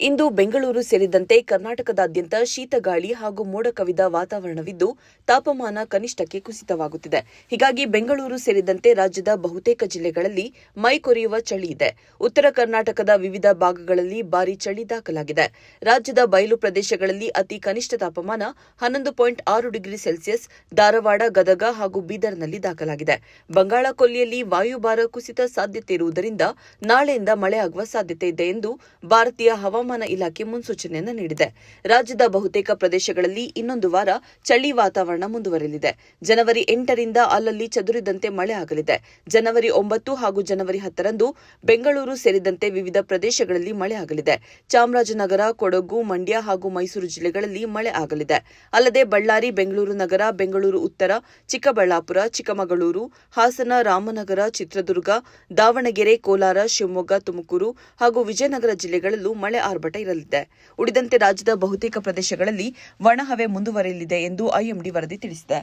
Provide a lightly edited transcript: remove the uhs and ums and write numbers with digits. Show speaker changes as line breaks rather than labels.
ಇಂದು ಬೆಂಗಳೂರು ಸೇರಿದಂತೆ ಕರ್ನಾಟಕದಾದ್ಯಂತ ಶೀತ ಗಾಳಿ ಹಾಗೂ ಮೋಡ ಕವಿದ ವಾತಾವರಣವಿದ್ದು ತಾಪಮಾನ ಕನಿಷ್ಠಕ್ಕೆ ಕುಸಿತವಾಗುತ್ತಿದೆ. ಹೀಗಾಗಿ ಬೆಂಗಳೂರು ಸೇರಿದಂತೆ ರಾಜ್ಯದ ಬಹುತೇಕ ಜಿಲ್ಲೆಗಳಲ್ಲಿ ಮೈ ಕೊರೆಯುವ ಚಳಿ ಇದೆ. ಉತ್ತರ ಕರ್ನಾಟಕದ ವಿವಿಧ ಭಾಗಗಳಲ್ಲಿ ಭಾರೀ ಚಳಿ ದಾಖಲಾಗಿದೆ. ರಾಜ್ಯದ ಬಯಲು ಪ್ರದೇಶಗಳಲ್ಲಿ ಅತಿ ಕನಿಷ್ಠ ತಾಪಮಾನ 11.6 ಡಿಗ್ರಿ ಸೆಲ್ಸಿಯಸ್ ಧಾರವಾಡ, ಗದಗ ಹಾಗೂ ಬೀದರ್ನಲ್ಲಿ ದಾಖಲಾಗಿದೆ. ಬಂಗಾಳ ಕೊಲ್ಲಿಯಲ್ಲಿ ವಾಯುಭಾರ ಕುಸಿತ ಸಾಧ್ಯತೆ ಇರುವುದರಿಂದ ನಾಳೆಯಿಂದ ಮಳೆಯಾಗುವ ಸಾಧ್ಯತೆ ಇದೆ ಎಂದು ಭಾರತೀಯ ಹವಾಮಾನ ಇಲಾಖೆ ಮುನ್ಸೂಚನೆಯನ್ನು ನೀಡಿದೆ. ರಾಜ್ಯದ ಬಹುತೇಕ ಪ್ರದೇಶಗಳಲ್ಲಿ ಇನ್ನೊಂದು ವಾರ ಚಳಿ ವಾತಾವರಣ ಮುಂದುವರೆಯಲಿದೆ. ಜನವರಿ 8ರಿಂದ ಅಲ್ಲಲ್ಲಿ ಚದುರಿದಂತೆ ಮಳೆ ಆಗಲಿದೆ. ಜನವರಿ 9 ಹಾಗೂ ಜನವರಿ 10ರಂದು ಬೆಂಗಳೂರು ಸೇರಿದಂತೆ ವಿವಿಧ ಪ್ರದೇಶಗಳಲ್ಲಿ ಮಳೆ ಆಗಲಿದೆ. ಚಾಮರಾಜನಗರ, ಕೊಡಗು, ಮಂಡ್ಯ ಹಾಗೂ ಮೈಸೂರು ಜಿಲ್ಲೆಗಳಲ್ಲಿ ಮಳೆ ಆಗಲಿದೆ. ಅಲ್ಲದೆ ಬಳ್ಳಾರಿ, ಬೆಂಗಳೂರು ನಗರ, ಬೆಂಗಳೂರು ಉತ್ತರ, ಚಿಕ್ಕಬಳ್ಳಾಪುರ, ಚಿಕ್ಕಮಗಳೂರು, ಹಾಸನ, ರಾಮನಗರ, ಚಿತ್ರದುರ್ಗ, ದಾವಣಗೆರೆ, ಕೋಲಾರ, ಶಿವಮೊಗ್ಗ, ತುಮಕೂರು ಹಾಗೂ ವಿಜಯನಗರ ಜಿಲ್ಲೆಗಳಲ್ಲೂ ಮಳೆ ಆರ್ಭಟ ಇರಲಿದೆ. ಉಳಿದಂತೆ ರಾಜ್ಯದ ಬಹುತೇಕ ಪ್ರದೇಶಗಳಲ್ಲಿ ಒಣಹವೆ ಮುಂದುವರೆಯಲಿದೆ ಎಂದು ಐಎಂಡಿ ವರದಿ ತಿಳಿಸಿದೆ.